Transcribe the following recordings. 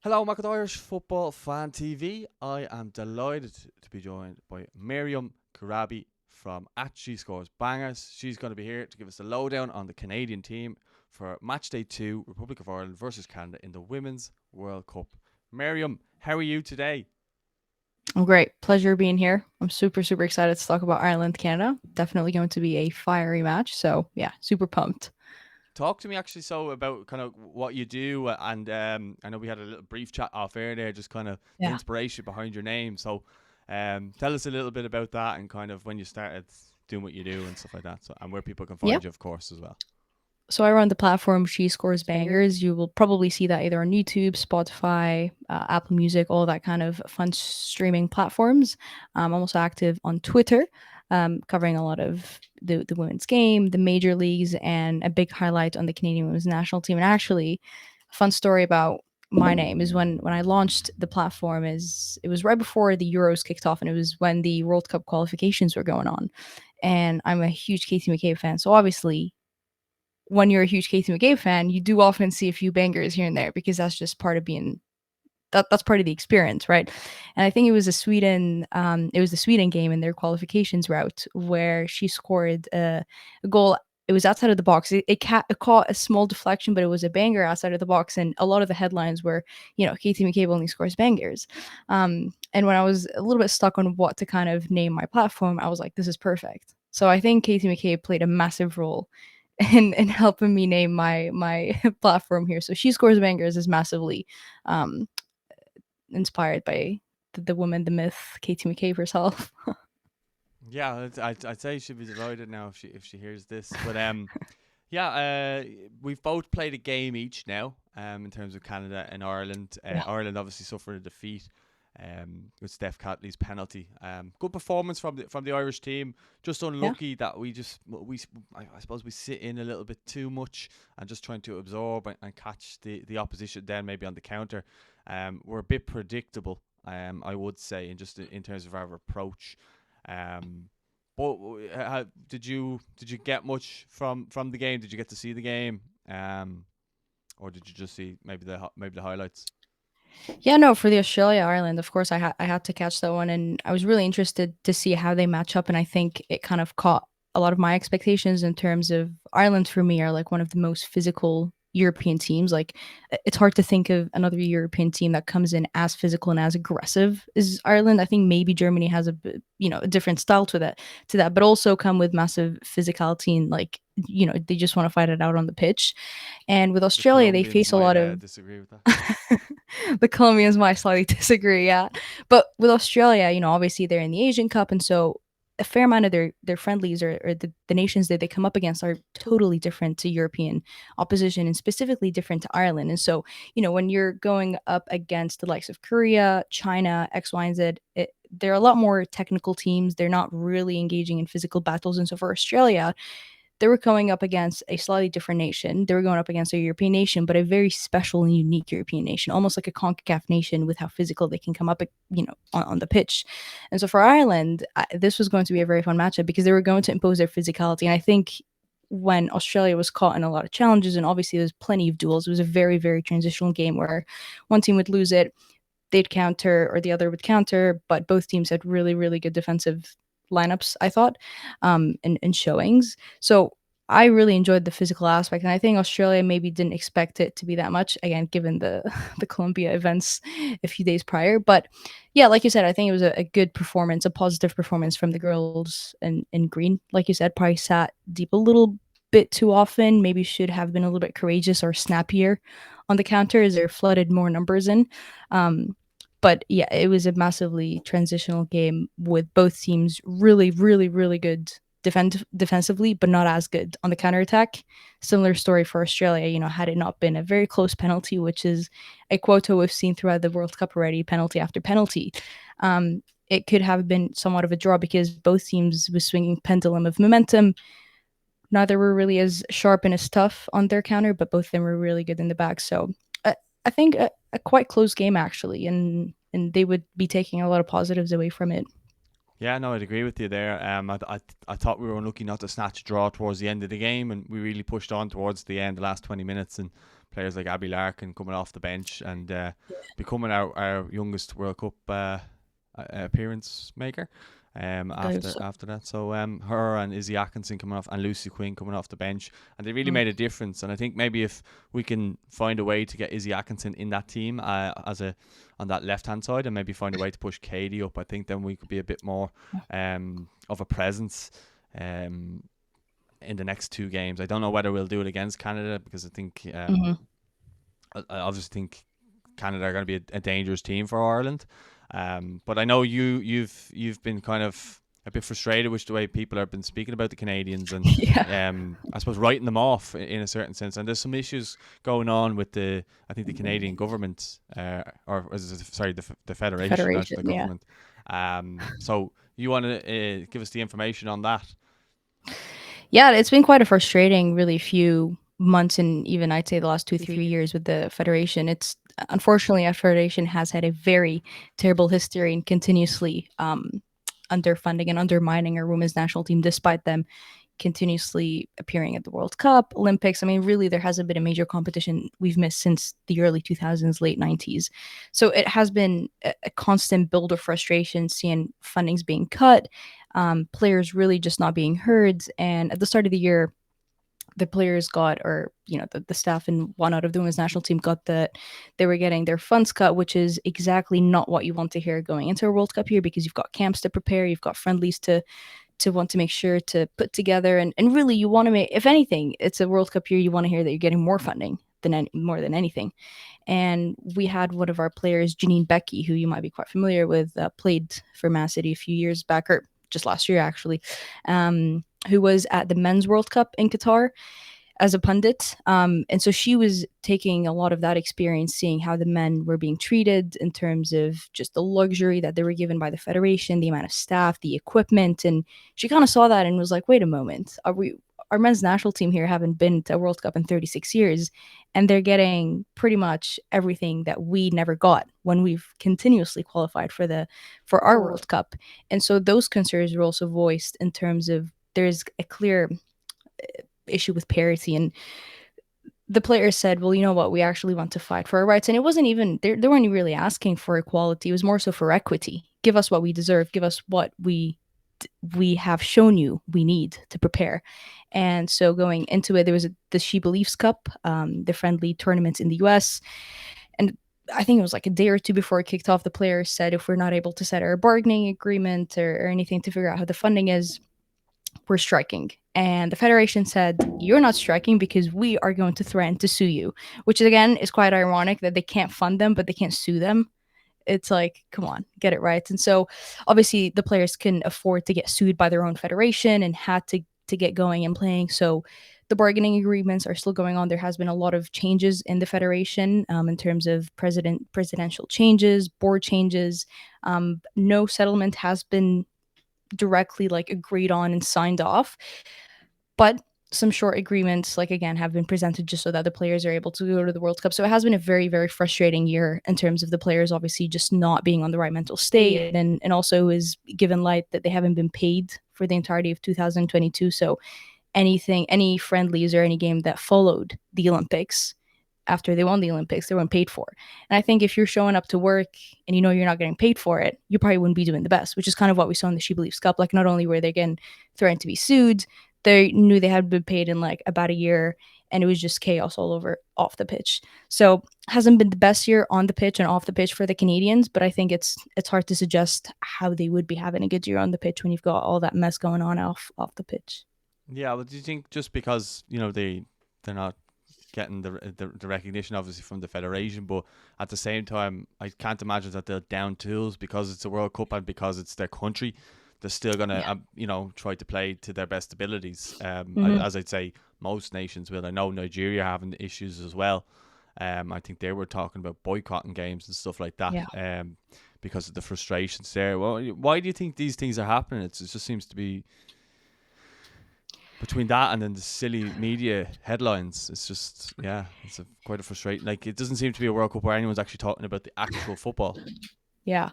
Hello, Market Irish Football Fan TV. I am delighted to be joined by Mariam Karabi from At She Scores Bangers. She's going to be here to give us a lowdown on the Canadian team for Match Day 2, Republic of Ireland versus Canada in the Women's World Cup. Mariam, how are you today? I'm great. Pleasure being here. I'm super excited to talk about Ireland, Canada. Definitely going to be a fiery match. So, yeah, super pumped. Talk to me actually about kind of what you do, and I know we had a little brief chat off air there, just kind of the Yeah. inspiration behind your name. So tell us a little bit about that and kind of when you started doing what you do and stuff like that, so, and where people can find Yep. you, of course, as well. So I run the platform She Scores Bangers. You will probably see that either on YouTube, Spotify, Apple Music, all that kind of fun streaming platforms. I'm also active on Twitter, covering a lot of the women's game, the major leagues, and a big highlight on the Canadian women's national team. And actually, a fun story about my name is when I launched the platform is it was right before the Euros kicked off, and it was when the World Cup qualifications were going on. And I'm a huge Katie McCabe fan, so obviously when you're a huge Katie McCabe fan, you do often see a few bangers here and there because that's just part of being that's part of the experience, right? And I think it was the Sweden game in their qualifications route where she scored a goal. It was outside of the box. It caught a small deflection, but it was a banger outside of the box. And a lot of the headlines were, Katie McCabe only scores bangers. And when I was a little bit stuck on what to kind of name my platform, I was like, this is perfect. So I think Katie McCabe played a massive role in helping me name my platform here. So she scores bangers is massively um, inspired by the woman, the myth, Katie McCabe herself. Yeah, I'd say she'd be delighted now if she hears this. But yeah, we've both played a game each now. In terms of Canada and Ireland, Yeah. Ireland obviously suffered a defeat. With Steph Catley's penalty. Good performance from the Irish team. Just Yeah. unlucky that I suppose we sit in a little bit too much and just trying to absorb and catch the opposition. Then maybe on the counter, we're a bit predictable. I would say, in terms of our approach. Um, but did you get much from the game? Did you get to see the game? Or did you just see maybe the highlights? Yeah, no, for the Australia Ireland, of course, I had to catch that one, and I was really interested to see how they match up, and I think it kind of caught a lot of my expectations in terms of Ireland for me are like one of the most physical European teams. Like it's hard to think of another European team that comes in as physical and as aggressive as Ireland. I think maybe Germany has a different style to that, but also come with massive physicality and like they just want to fight it out on the pitch. And with The Australia, they Colombians face a might lot of disagree with that. the Colombians might slightly disagree, yeah. But with Australia, obviously they're in the Asian Cup, and so a fair amount of their friendlies or the nations that they come up against are totally different to European opposition and specifically different to Ireland. And so, when you're going up against the likes of Korea, China, X, Y, and Z, they're a lot more technical teams. They're not really engaging in physical battles. And so for Australia, they were going up against a slightly different nation. They were going up against a European nation, but a very special and unique European nation, almost like a CONCACAF nation with how physical they can come up, on the pitch. And so for Ireland, this was going to be a very fun matchup because they were going to impose their physicality. And I think when Australia was caught in a lot of challenges, and obviously there's plenty of duels, it was a very transitional game where one team would lose it, they'd counter, or the other would counter, but both teams had really good defensive lineups, I thought, and showings. So I really enjoyed the physical aspect, and I think Australia maybe didn't expect it to be that much. Again, given the the Colombia events a few days prior, but yeah, like you said, I think it was a good performance, a positive performance from the girls in green. Like you said, probably sat deep a little bit too often. Maybe should have been a little bit courageous or snappier on the counter as they flooded more numbers in. Um, but yeah, it was a massively transitional game with both teams really good defensively, but not as good on the counterattack. Similar story for Australia, had it not been a very close penalty, which is a quota we've seen throughout the World Cup already, penalty after penalty. It could have been somewhat of a draw because both teams was swinging pendulum of momentum. Neither were really as sharp and as tough on their counter, but both of them were really good in the back. So I think a quite close game actually, and they would be taking a lot of positives away from it. Yeah, no, I'd agree with you there. I thought we were unlucky not to snatch a draw towards the end of the game, and we really pushed on towards the end, the last 20 minutes, and players like Abby Larkin coming off the bench and becoming our youngest World Cup appearance maker. Those, After that, so her and Izzy Atkinson coming off, and Lucy Quinn coming off the bench, and they really mm, made a difference. And I think maybe if we can find a way to get Izzy Atkinson in that team as a on that left hand side, and maybe find a way to push Katie up, I think then we could be a bit more of a presence in the next two games. I don't know whether we'll do it against Canada, because I think mhm. I obviously think Canada are going to be a dangerous team for Ireland. But I know you've been kind of a bit frustrated with the way people have been speaking about the Canadians, and Yeah. I suppose writing them off in a certain sense. And there's some issues going on with I think the Canadian government, sorry, the The federation, not Federation, the yeah. government. So you want to give us the information on that? Yeah, it's been quite a frustrating, really few months, and even I'd say the last 2, 3 years with the Federation. It's unfortunately, our Federation has had a very terrible history and continuously underfunding and undermining our women's national team, despite them continuously appearing at the World Cup, Olympics. I mean, really, there hasn't been a major competition we've missed since the early 2000s, late 90s. So it has been a constant build of frustration seeing fundings being cut, players really just not being heard. And at the start of the year, the players got, or the staff and one out of the women's national team got that they were getting their funds cut, which is exactly not what you want to hear going into a World Cup year, because you've got camps to prepare, you've got friendlies to want to make sure to put together, and really you want to make, if anything, it's a World Cup year, you want to hear that you're getting more funding than more than anything. And we had one of our players, Janine Becky, who you might be quite familiar with, played for Man City a few years back, or just last year actually, who was at the men's World Cup in Qatar as a pundit. And so she was taking a lot of that experience, seeing how the men were being treated in terms of just the luxury that they were given by the federation, the amount of staff, the equipment. And she kind of saw that and was like, wait a moment, our men's national team here haven't been to a World Cup in 36 years, and they're getting pretty much everything that we never got when we've continuously qualified for our World Cup. And so those concerns were also voiced in terms of there's a clear issue with parity, and the players said, well, you know what, we actually want to fight for our rights. And it wasn't even, they weren't really asking for equality, it was more so for equity. Give us what we deserve, give us what we have shown you we need to prepare. And so going into it, there was the She Believes Cup, the friendly tournaments in the US. And I think it was like a day or two before it kicked off, the players said, if we're not able to set our bargaining agreement or anything to figure out how the funding is, we're striking. And the federation said, you're not striking because we are going to threaten to sue you, which again is quite ironic that they can't fund them, but they can't sue them. It's like, come on, get it right. And so obviously the players can afford to get sued by their own federation and had to get going and playing. So the bargaining agreements are still going on. There has been a lot of changes in the federation, in terms of presidential changes, board changes. No settlement has been directly like agreed on and signed off, but some short agreements, like again, have been presented just so that the players are able to go to the World Cup. So it has been a very, very frustrating year in terms of the players obviously just not being on the right mental state, and also is given light that they haven't been paid for the entirety of 2022. So any friendlies or any game that followed the Olympics after they won the Olympics, they weren't paid for. And I think if you're showing up to work and you know you're not getting paid for it, you probably wouldn't be doing the best, which is kind of what we saw in the She Believes Cup. Like, not only were they again threatened to be sued, they knew they had been paid in like about a year, and it was just chaos all over off the pitch. So hasn't been the best year on the pitch and off the pitch for the Canadians, but I think it's hard to suggest how they would be having a good year on the pitch when you've got all that mess going on off the pitch. Yeah, but do you think just because they're not getting the recognition obviously from the federation, but at the same time, I can't imagine that they're down tools because it's a World Cup and because it's their country. They're still gonna try to play to their best abilities. Mhm. As I'd say, most nations will. I know Nigeria having issues as well. I think they were talking about boycotting games and stuff like that. Yeah. Because of the frustrations there. Well, why do you think these things are happening? It just seems to be between that and then the silly media headlines. It's just, yeah, quite a frustrating. Like, it doesn't seem to be a World Cup where anyone's actually talking about the actual football. Yeah.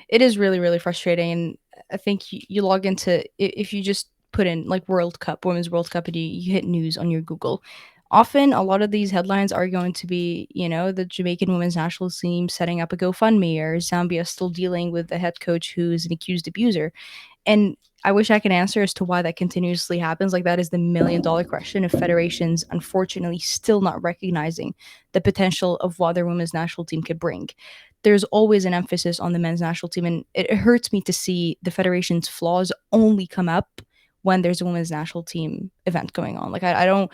It is really, really frustrating. And I think you log into, if you just put in like World Cup, Women's World Cup, and you hit news on your Google, Often a lot of these headlines are going to be, the Jamaican women's national team setting up a GoFundMe, or Zambia still dealing with a head coach who's an accused abuser. And I wish I could answer as to why that continuously happens. Like, that is the $1 million question of federations unfortunately still not recognizing the potential of what their women's national team could bring. There's always an emphasis on the men's national team, and it hurts me to see the federation's flaws only come up when there's a women's national team event going on. Like, I don't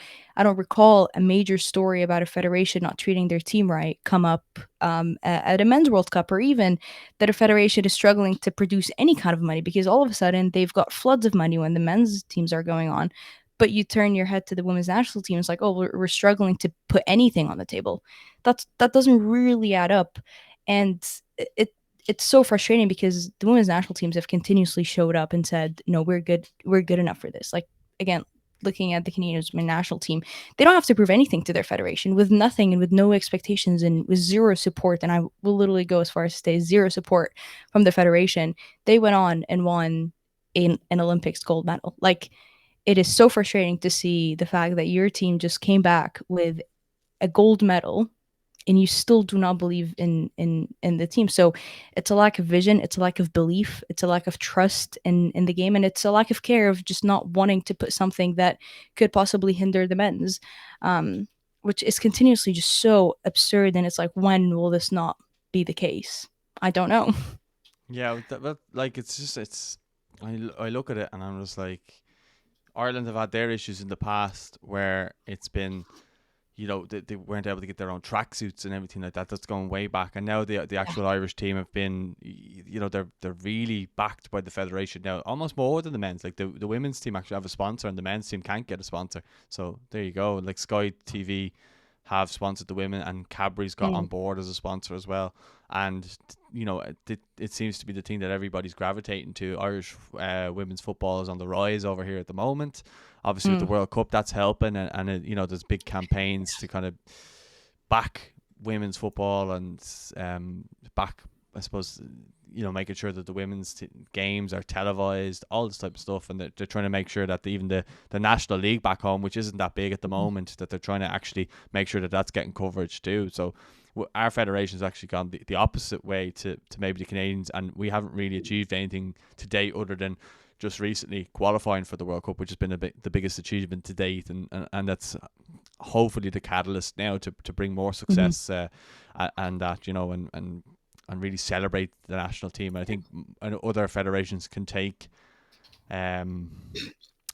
recall a major story about a federation not treating their team right come up at a men's World Cup, or even that a federation is struggling to produce any kind of money, because all of a sudden they've got floods of money when the men's teams are going on. But you turn your head to the women's national team, it's like, oh, we're struggling to put anything on the table. That doesn't really add up, and it it's so frustrating because the women's national teams have continuously showed up and said, no, we're good enough for this. Like, again, looking at the Canadian women's national team, they don't have to prove anything to their federation, with nothing and with no expectations and with zero support. And I will literally go as far as to say zero support from the federation. They went on and won an Olympics gold medal. Like, it is so frustrating to see the fact that your team just came back with a gold medal and you still do not believe in the team. So it's a lack of vision, it's a lack of belief, it's a lack of trust in the game, and it's a lack of care of just not wanting to put something that could possibly hinder the men's, which is continuously just so absurd. And it's like, when will this not be the case? I don't know. Yeah, but like it's just it's. I look at it and I'm just like, Ireland have had their issues in the past where it's been, they weren't able to get their own tracksuits and everything like that. That's going way back, and now the Yeah. actual Irish team have been, they're really backed by the federation now, almost more than the men's. Like the women's team actually have a sponsor, and the men's team can't get a sponsor. So there you go. Like Sky TV have sponsored the women, and Cadbury's got on Mm. board as a sponsor as well. And it seems to be the thing that everybody's gravitating to. Irish women's football is on the rise over here at the moment. Obviously, with the Mm. World Cup, that's helping, and there's big campaigns to kind of back women's football and back, I suppose, making sure that the women's games are televised, all this type of stuff, and they're trying to make sure that even the National League back home, which isn't that big at the Mm. moment, that they're trying to actually make sure that that's getting coverage too. So our federation's actually gone the opposite way to maybe the Canadians, and we haven't really achieved anything to date other than just recently qualifying for the World Cup, which has been the biggest achievement to date, and that's hopefully the catalyst now to bring more Mhm. success, and that, and really celebrate the national team. And I think other federations can take um,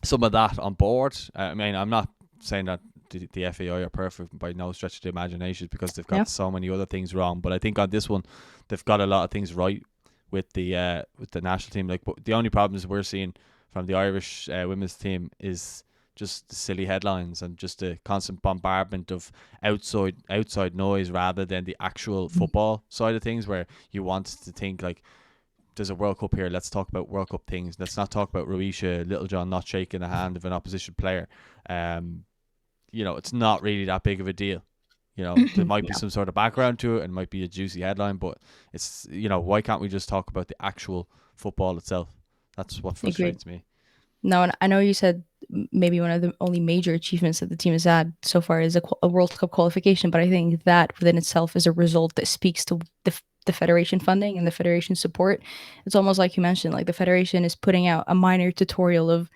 some of that on board. I mean, I'm not saying that the FAI are perfect by no stretch of the imagination, because they've Yeah. got so many other things wrong. But I think on this one, they've got a lot of things right with the national team. Like, but the only problems we're seeing from the Irish women's team is just the silly headlines and just the constant bombardment of outside noise, rather than the actual Mhm. football side of things, where you want to think like, there's a World Cup here. Let's talk about World Cup things. Let's not talk about Ruisha Littlejohn not shaking the hand of an opposition player. Um, it's not really that big of a deal. There might be Yeah. some sort of background to it, and might be a juicy headline, but it's, why can't we just talk about the actual football itself? That's what Agreed. frustrates me. No, and I know you said maybe one of the only major achievements that the team has had so far is a World Cup qualification, but I think that within itself is a result that speaks to the federation funding and the federation support. It's almost like you mentioned, like the federation is putting out a minor tutorial of,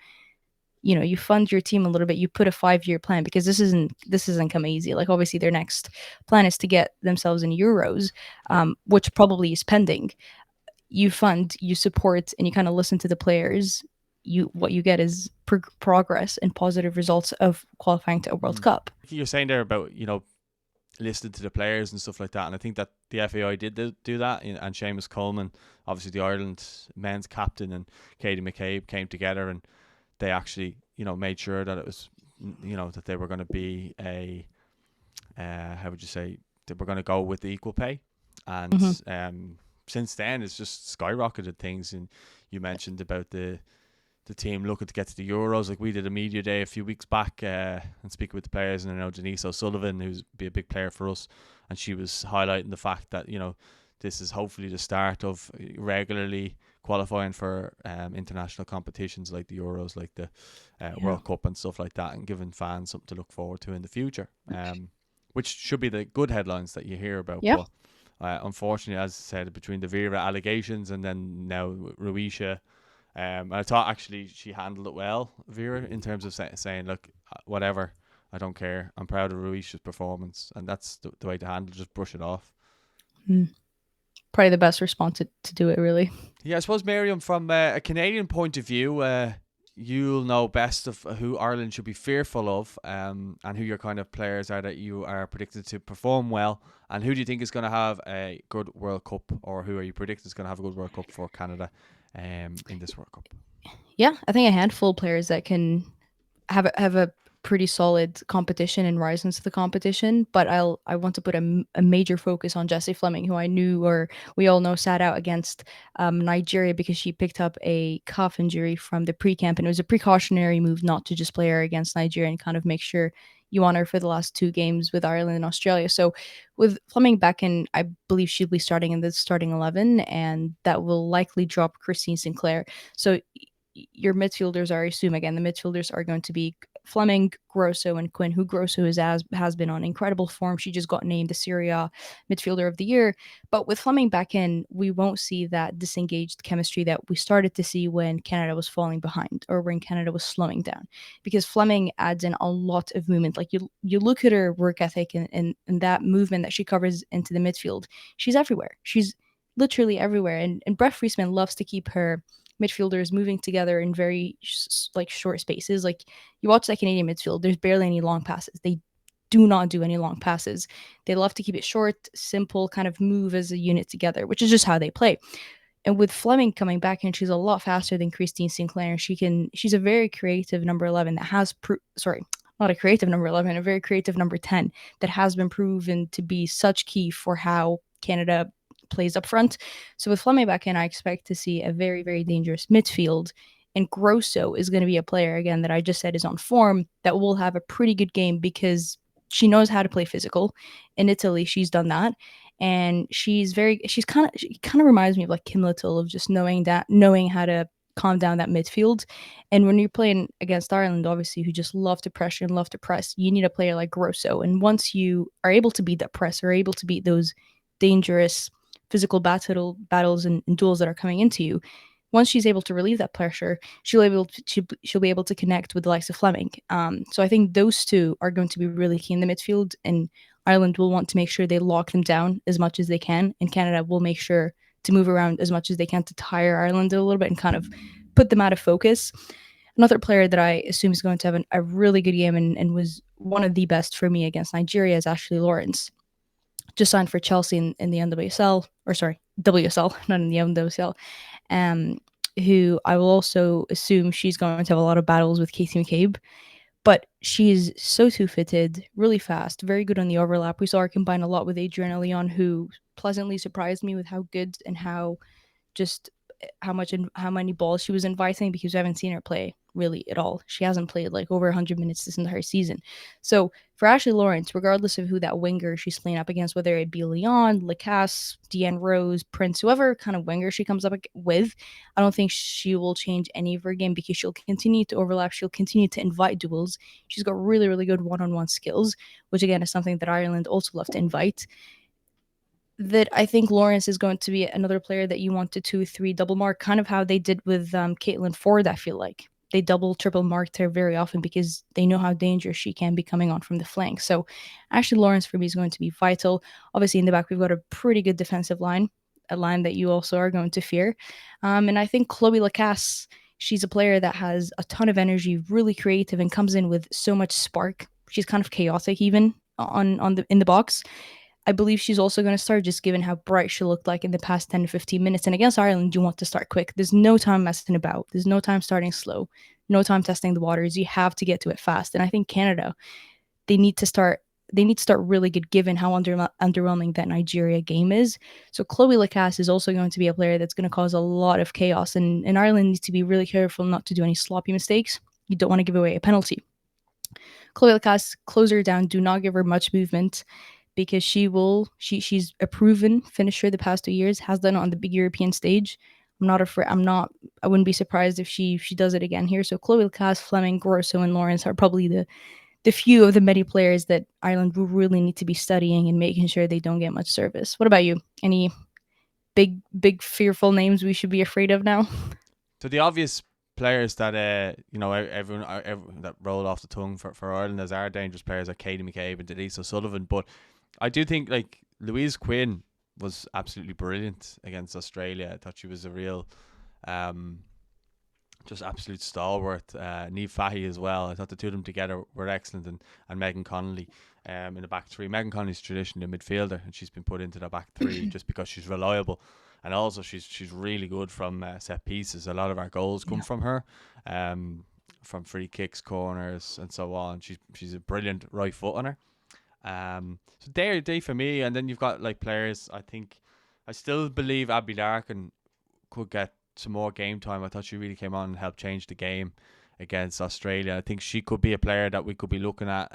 you fund your team a little bit, you put a 5-year plan, because this isn't come easy. Like, obviously their next plan is to get themselves in Euros, Yeah. which probably is pending. You fund, you support, and you kind of listen to the players. What you get is progress and positive results of qualifying to a World Mm. Cup. You're saying there about, listening to the players and stuff like that, and I think that the FAI did do that, and Seamus Coleman, obviously the Ireland men's captain, and Katie McCabe came together, and they actually, made sure that it was, that they were going to be a, how would you say, they were going to go with the equal pay. And Hmm. since then, it's just skyrocketed things. And you mentioned about the team looking to get to the Euros. Like, we did a media day a few weeks back, and speaking with the players, and I know Denise O'Sullivan, who's be a big player for us, and she was highlighting the fact that, this is hopefully the start of regularly qualifying for international competitions like the Euros, like the Yeah. World Cup and stuff like that, and giving fans something to look forward to in the future. Which should be the good headlines that you hear about. Yeah. But unfortunately, as I said, between the Vera allegations and then now Ruisha, I thought actually she handled it well, Vera, in terms of saying, look, whatever, I don't care. I'm proud of Ruisha's performance, and that's the way to handle it. Just brush it off. Mm. Probably the best response to do it, really. Yeah, I suppose, Miriam, from a Canadian point of view, you'll know best of who Ireland should be fearful of, and who your kind of players are that you are predicted to perform well, and who do you think is going to have a good World Cup, or who are you predicted is going to have a good World Cup for Canada in this World Cup? Yeah, I think a handful of players that can have a pretty solid competition and rise into the competition. But I want to put a major focus on Jessie Fleming, who I knew, or we all know, sat out against Nigeria because she picked up a calf injury from the pre-camp, and it was a precautionary move not to just play her against Nigeria and kind of make sure you want her for the last two games with Ireland and Australia. So with Fleming back in, I believe she'll be starting in the starting 11, and that will likely drop Christine Sinclair. So your midfielders are, I assume, again, the midfielders are going to be Fleming, Grosso, and Quinn, who Grosso has been on incredible form. She just got named the Serie A Midfielder of the Year. But with Fleming back in, we won't see that disengaged chemistry that we started to see when Canada was falling behind or when Canada was slowing down. Because Fleming adds in a lot of movement. Like you look at her work ethic and that movement that she covers into the midfield, she's everywhere. She's literally everywhere. And Brett Friesman loves to keep her midfielders moving together in very like short spaces. Like you watch that Canadian midfield, there's barely any long passes. They do not do any long passes. They love to keep it short, simple, kind of move as a unit together, which is just how they play. And with Fleming coming back in, she's a lot faster than Christine Sinclair. She's a very creative number 11 that has sorry, not a creative number 11, a very creative number 10 that has been proven to be such key for how Canada plays up front. So with Fleming back in, I expect to see a very, very dangerous midfield. And Grosso is going to be a player, again, that I just said is on form, that will have a pretty good game because she knows how to play physical. In Italy, she's done that. And she kind of reminds me of like Kim Little, of just knowing how to calm down that midfield. And when you're playing against Ireland, obviously, who just love to pressure and love to press, you need a player like Grosso. And once you are able to beat that press, or able to beat those dangerous physical battles and duels that are coming into you, once she's able to relieve that pressure, she'll be able to connect with the likes of Fleming. So I think those two are going to be really key in the midfield, and Ireland will want to make sure they lock them down as much as they can, and Canada will make sure to move around as much as they can to tire Ireland a little bit and kind of put them out of focus. Another player that I assume is going to have a really good game and was one of the best for me against Nigeria is Ashley Lawrence. Just signed for Chelsea in the NWSL, or sorry, WSL, not in the NWSL. Um, who I will also assume she's going to have a lot of battles with Casey McCabe. But she's so two-footed, really fast, very good on the overlap. We saw her combine a lot with Adriana Leon, who pleasantly surprised me with how good and how just how much and how many balls she was inviting, because we haven't seen her play really at all. She hasn't played like over 100 minutes this entire season. So for Ashley Lawrence, regardless of who that winger she's playing up against, whether it be Leon, Lacasse, Deanne Rose, Prince, whoever kind of winger she comes up with, I don't think she will change any of her game, because she'll continue to overlap. She'll continue to invite duels. She's got really, really good one-on-one skills, which again is something that Ireland also love to invite. That I think Lawrence is going to be another player that you want to 2-3 double mark, kind of how they did with Caitlin Ford. I feel like they double, triple marked her very often because they know how dangerous she can be coming on from the flank. So Ashley Lawrence for me is going to be vital. Obviously, in the back, we've got a pretty good defensive line, a line that you also are going to fear. And I think Chloe Lacasse, she's a player that has a ton of energy, really creative, and comes in with so much spark. She's kind of chaotic even on the in the box. I believe she's also going to start, just given how bright she looked like in the past 10 to 15 minutes. And against Ireland, you want to start quick. There's no time messing about. There's no time starting slow, no time testing the waters. You have to get to it fast. And I think Canada, they need to start really good, given how underwhelming that Nigeria game is. So Chloe Lacasse is also going to be a player that's going to cause a lot of chaos. And Ireland needs to be really careful not to do any sloppy mistakes. You don't want to give away a penalty. Chloe Lacasse, close her down. Do not give her much movement, because she's a proven finisher the past 2 years, has done it on the big European stage. I'm not afraid. I wouldn't be surprised if she does it again here. So Chloe Lacasse, Fleming, Grosso, and Lawrence are probably the few of the many players that Ireland will really need to be studying and making sure they don't get much service. What about you? Any big fearful names we should be afraid of now? So the obvious players that everyone, that roll off the tongue for Ireland as our dangerous players are Katie McCabe and Denise O'Sullivan. But I do think like Louise Quinn was absolutely brilliant against Australia. I thought she was a real um, just absolute stalwart. Niamh Fahey as well. I thought the two of them together were excellent, and Megan Connolly in the back three. Megan Connolly's traditionally a midfielder, and she's been put into the back three just because she's reliable, and also she's really good from set pieces. A lot of our goals come from her, from free kicks, corners, and so on. She's a brilliant right foot on her. So they for me, and then you've got like players. I still believe Abby Larkin could get some more game time. I thought she really came on and helped change the game against Australia. I think she could be a player that we could be looking at,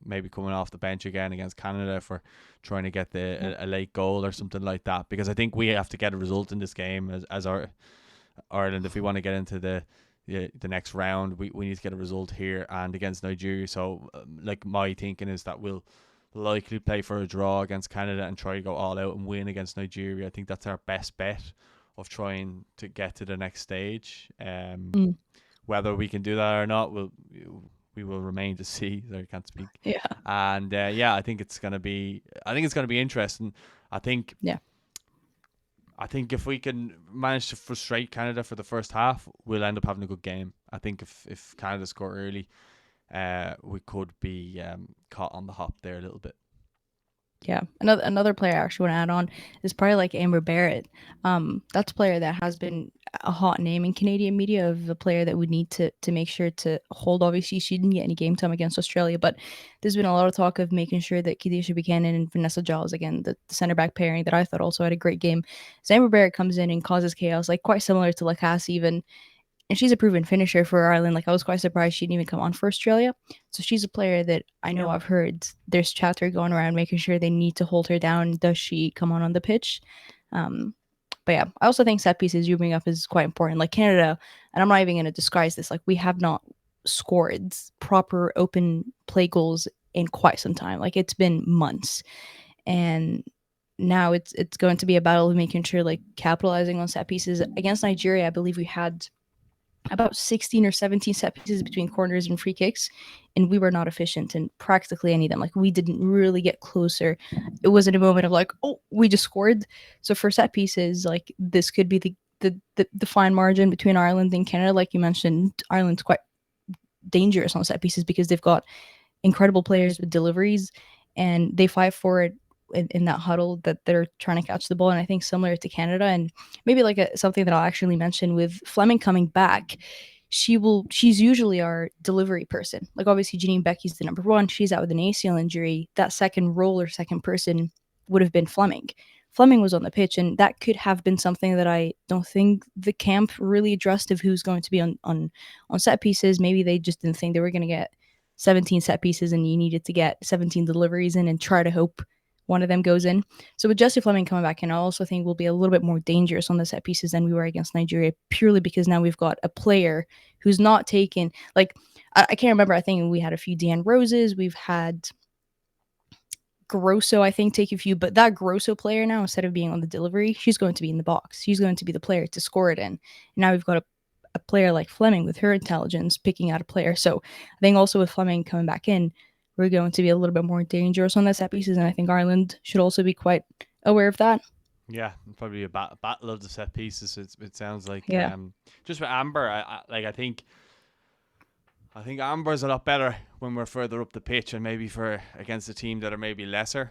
maybe coming off the bench again against Canada for trying to get a late goal or something like that. Because I think we have to get a result in this game as our Ireland if we want to get into the next round. We need to get a result here and against Nigeria. So like my thinking is that we'll likely play for a draw against Canada and try to go all out and win against Nigeria. I think that's our best bet of trying to get to the next stage. Mm. Whether we can do that or not, we will remain to see. I can't speak. Yeah. And I think it's gonna be interesting. I think Yeah. if we can manage to frustrate Canada for the first half, we'll end up having a good game. I think if Canada score early, we could be caught on the hop there a little bit. Yeah, another player I actually want to add on is probably like Amber Barrett. That's a player that has been a hot name in Canadian media of a player that we need to make sure to hold. Obviously, she didn't get any game time against Australia, but there's been a lot of talk of making sure that Kadisha Buchanan and Vanessa Giles, again, the center back pairing that I thought also had a great game. So Amber Barrett comes in and causes chaos, like quite similar to Lacasse even, and she's a proven finisher for Ireland. Like I was quite surprised she didn't even come on for Australia. So she's a player that I know I've heard there's chatter going around making sure they need to hold her down. Does she come on the pitch? But yeah, I also think set pieces you bring up is quite important. Like Canada, and I'm not even going to disguise this. Like we have not scored proper open play goals in quite some time. Like it's been months, and now it's going to be a battle of making sure like capitalizing on set pieces against Nigeria. I believe we had about 16 or 17 set pieces between corners and free kicks, and we were not efficient in practically any of them. Like we didn't really get closer. It wasn't a moment of like, oh, we just scored. So for set pieces, like this could be the fine margin between Ireland and Canada. Like you mentioned, Ireland's quite dangerous on set pieces because they've got incredible players with deliveries, and they fight for it in that huddle that they're trying to catch the ball. And I think similar to Canada, and maybe like something that I'll actually mention with Fleming coming back, she's usually our delivery person. Like obviously Janine Becky's the number one. She's out with an ACL injury. That second role or second person would have been Fleming. Fleming was on the pitch, and that could have been something that I don't think the camp really addressed of who's going to be on set pieces. Maybe they just didn't think they were going to get 17 set pieces and you needed to get 17 deliveries in and try to hope one of them goes in. So with Jessie Fleming coming back in, I also think we'll be a little bit more dangerous on the set pieces than we were against Nigeria, purely because now we've got a player who's not taken, like, I can't remember, I think we had a few Dan Roses, we've had Grosso, I think, take a few, but that Grosso player now, instead of being on the delivery, she's going to be in the box. She's going to be the player to score it in. And now we've got a player like Fleming with her intelligence picking out a player. So I think also with Fleming coming back in, we're going to be a little bit more dangerous on the set pieces, and I think Ireland should also be quite aware of that. Yeah, probably a battle of the set pieces. It sounds like. Yeah. Just with Amber, I think Amber's a lot better when we're further up the pitch and maybe for against a team that are maybe lesser.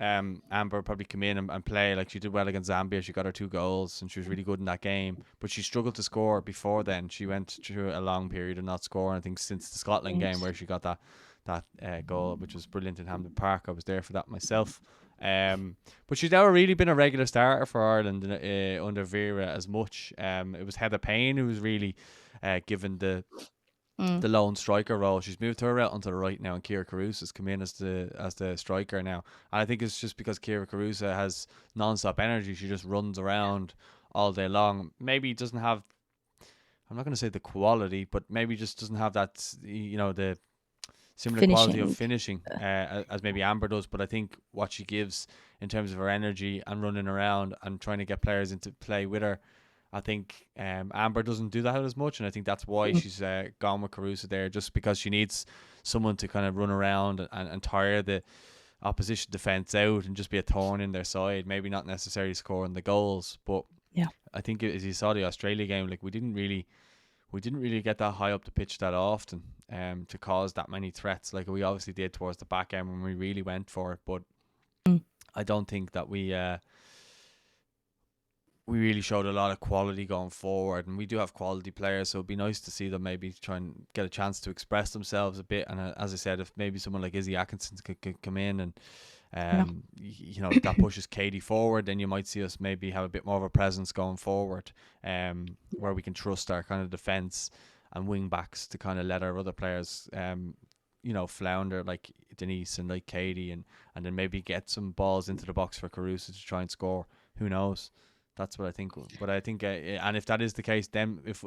Amber probably come in and play like she did well against Zambia. She got her 2 goals and she was really good in that game. But she struggled to score before then. She went through a long period of not scoring. I think since the Scotland game where she got that goal, which was brilliant in Hampden Park. I was there for that myself. But she's never really been a regular starter for Ireland under Vera as much. It was Heather Payne who was really given the lone striker role. She's moved her out onto the right now, and Ciara Caruso has come in as the striker now. And I think it's just because Ciara Caruso has non-stop energy. She just runs around all day long. Maybe he doesn't have, I'm not going to say the quality, but maybe just doesn't have that, the similar quality of Finishing. finishing as maybe Amber does. But I think what she gives in terms of her energy and running around and trying to get players into play with her, I think Amber doesn't do that as much, and I think that's why Mm. she's gone with Caruso there, just because she needs someone to kind of run around and tire the opposition defense out and just be a thorn in their side. Maybe not necessarily scoring the goals, but Yeah. I think as you saw the Australia game, like we didn't really get that high up the pitch that often to cause that many threats like we obviously did towards the back end when we really went for it. But Mm. I don't think that we really showed a lot of quality going forward, and we do have quality players, so it'd be nice to see them maybe try and get a chance to express themselves a bit. And as I said, if maybe someone like Izzy Atkinson could come in and Yeah. if that pushes Katie forward, then you might see us maybe have a bit more of a presence going forward, where we can trust our kind of defense and wing backs to kind of let our other players, flounder like Denise and like Katie, and then maybe get some balls into the box for Caruso to try and score. Who knows? That's what I think. But I think, and if that is the case, then if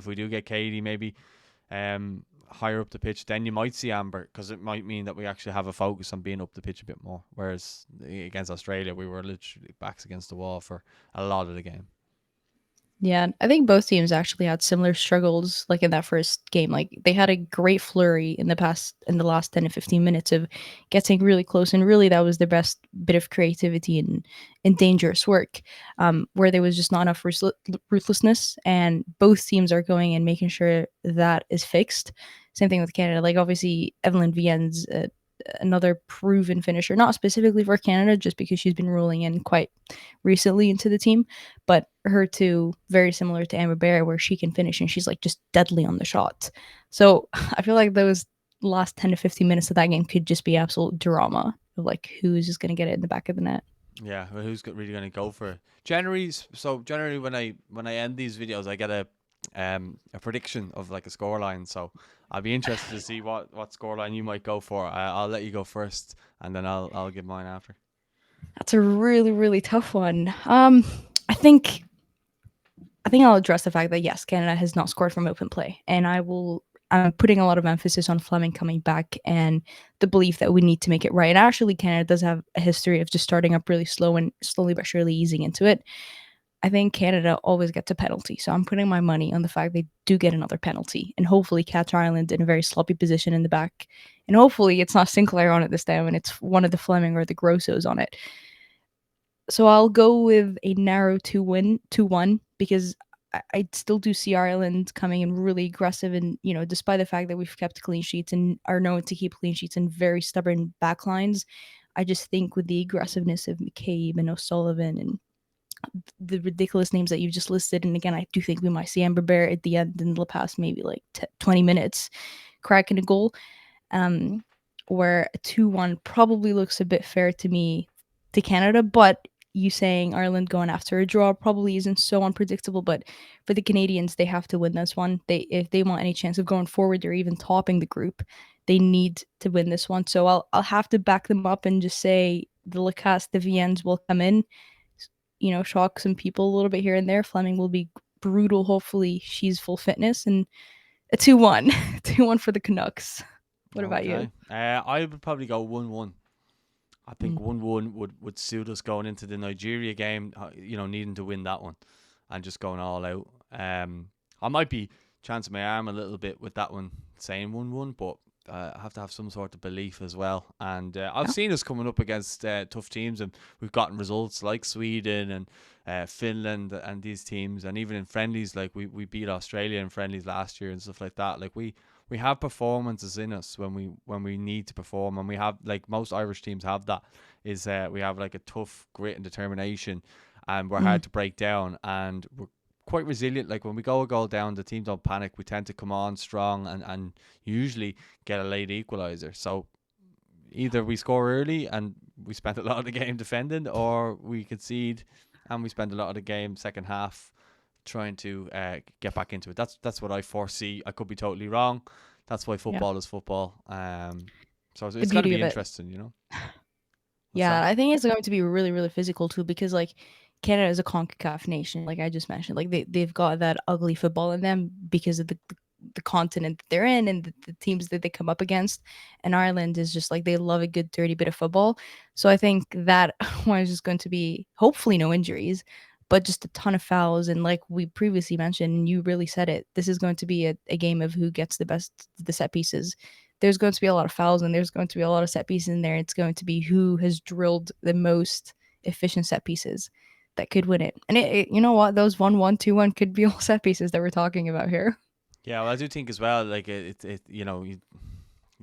we do get Katie, maybe higher up the pitch, then you might see Amber, because it might mean that we actually have a focus on being up the pitch a bit more. Whereas against Australia, we were literally backs against the wall for a lot of the game. Yeah, I think both teams actually had similar struggles like in that first game. Like they had a great flurry in the last 10 to 15 minutes of getting really close, and really that was their best bit of creativity and dangerous work. Where there was just not enough ruthlessness, and both teams are going and making sure that is fixed. Same thing with Canada. Like obviously Evelyn Vienne's another proven finisher, not specifically for Canada, just because she's been rolling in quite recently into the team, but her too, very similar to Amber Bear, where she can finish and she's like just deadly on the shot. So I feel like those last 10 to 15 minutes of that game could just be absolute drama of like who's just going to get it in the back of the net. Yeah, well, who's really going to go for it? Generally, when I end these videos, I get a prediction of like a scoreline. So I'd be interested to see what scoreline you might go for. I'll let you go first, and then I'll give mine after. That's a really, really tough one. I think I think I'll address the fact that yes, Canada has not scored from open play, and I'm putting a lot of emphasis on Fleming coming back and the belief that we need to make it right. And actually, Canada does have a history of just starting up really slow and slowly but surely easing into it. I think Canada always gets a penalty, so I'm putting my money on the fact they do get another penalty, and hopefully catch Ireland in a very sloppy position in the back, and hopefully it's not Sinclair on it this time, and it's one of the Fleming or the Grossos on it. So I'll go with a narrow 2-1 because I still do see Ireland coming in really aggressive, and despite the fact that we've kept clean sheets and are known to keep clean sheets and very stubborn backlines, I just think with the aggressiveness of McCabe and O'Sullivan and the ridiculous names that you just listed, and again I do think we might see Amber Bear at the end in the past maybe like 20 minutes cracking a goal, um, where a 2-1 probably looks a bit fair to me to Canada, but you saying Ireland going after a draw probably isn't so unpredictable. But for the Canadians, they have to win this one. If they want any chance of going forward or even topping the group, they need to win this one. So I'll have to back them up and just say the Lacasse, the Viennes will come in, shock some people a little bit here and there. Fleming will be brutal. Hopefully, she's full fitness, and a 2-1, 2-1 for the Canucks. What about you? Okay. I would probably go 1-1. I think Mm. 1-1 would suit us going into the Nigeria game. Needing to win that one and just going all out. I might be chancing my arm a little bit with that one, saying 1-1, but I have to have some sort of belief as well. And I've Yeah. seen us coming up against tough teams, and we've gotten results like Sweden and Finland and these teams, and even in friendlies, like we beat Australia in friendlies last year and stuff like that. Like we have performances in us when we need to perform, and we have, like most Irish teams have, that is we have like a tough grit and determination, and we're Mm. hard to break down, and we're quite resilient. Like when we go a goal down, the team don't panic. We tend to come on strong and usually get a late equalizer. So either we score early and we spend a lot of the game defending, or we concede and we spend a lot of the game second half trying to get back into it. That's what I foresee. I could be totally wrong. That's why Yeah. football is football. So The it's going to beauty be of it. interesting. What's Yeah, that? I think it's going to be really, really physical too, because like Canada is a CONCACAF nation, like I just mentioned. Like they've got that ugly football in them because of the continent that they're in and the teams that they come up against. And Ireland is just like they love a good dirty bit of football. So I think that one is just going to be hopefully no injuries, but just a ton of fouls. And like we previously mentioned, and you really said it, this is going to be a game of who gets the set pieces. There's going to be a lot of fouls and there's going to be a lot of set pieces in there. It's going to be who has drilled the most efficient set pieces that could win it. And you know what? Those 1-1, 2-1 could be all set pieces that we're talking about here. Yeah, well, I do think as well, like you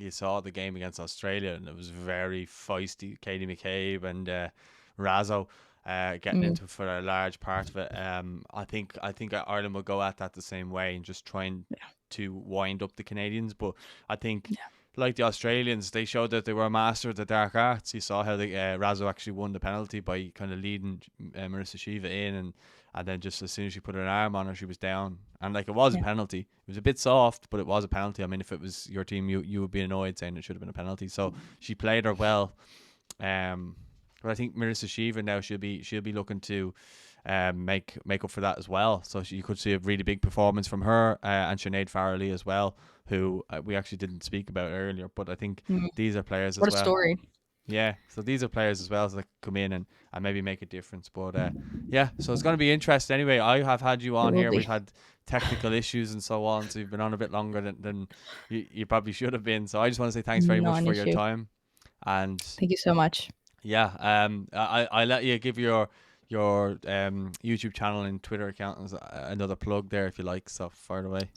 saw the game against Australia and it was very feisty. Katie McCabe and Razzo getting Mm, into it for a large part of it. I think Ireland will go at that the same way and just trying yeah, to wind up the Canadians. But I think, yeah, like the Australians, they showed that they were a master of the dark arts. You saw how Razzo actually won the penalty by kind of leading Marissa Shiva in, and then just as soon as she put her arm on her, she was down. And like it was a yeah. penalty. It was a bit soft, but it was a penalty. I mean, if it was your team, you would be annoyed saying it should have been a penalty. So she played her well. Um, but I think Marissa Shiva now she'll be looking to make up for that as well. So you could see a really big performance from her and Sinead Farrelly as well, who we actually didn't speak about earlier. But I think Mm. these are players What as a well. story. Yeah, so these are players as well that come in and maybe make a difference. But yeah, so it's going to be interesting. Anyway, I have had you It on will here. We've be. had technical issues and so on, so you've been on a bit longer than you probably should have been. So I just want to say thanks very Not much an for your issue. time. And Thank you so much. yeah, I let you give your YouTube channel and Twitter account as another plug there if you like. So fire away.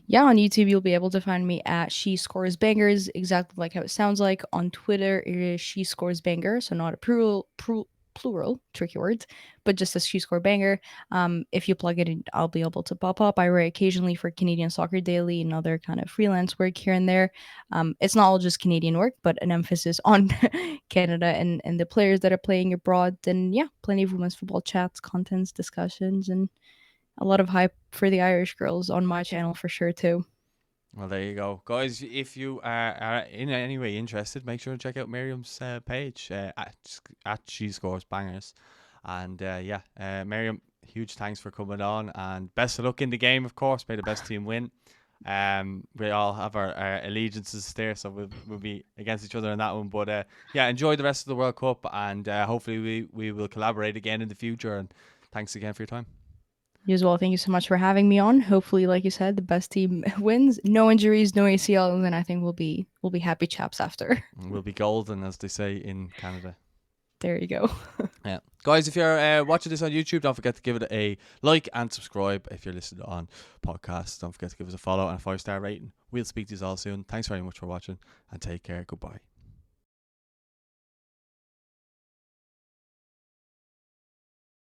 Yeah, on YouTube, you'll be able to find me at She Scores Bangers, exactly like how it sounds like. On Twitter, it is She Scores Banger, so not a plural, tricky words, but just a She Score Banger. If you plug it in, I'll be able to pop up. I write occasionally for Canadian Soccer Daily and other kind of freelance work here and there. It's not all just Canadian work, but an emphasis on Canada and the players that are playing abroad. And yeah, plenty of women's football chats, contents, discussions, and a lot of hype for the Irish girls on my channel for sure too. Well, there you go, guys. If you are in any way interested, make sure to check out Miriam's page at She Scores Bangers. And yeah, Miriam, huge thanks for coming on, and best of luck in the game. Of course, may the best team win. We all have our allegiances there, so we'll be against each other in that one. But yeah, enjoy the rest of the World Cup, and hopefully we will collaborate again in the future. And thanks again for your time. You as well. Thank you so much for having me on. Hopefully, like you said, the best team wins. No injuries, no ACLs, and I think we'll be happy chaps after. We'll be golden, as they say in Canada. There you go. Yeah, guys, if you're watching this on YouTube, don't forget to give it a like and subscribe. If you're listening on podcasts, don't forget to give us a follow and a 5-star rating. We'll speak to you all soon. Thanks very much for watching and take care. Goodbye.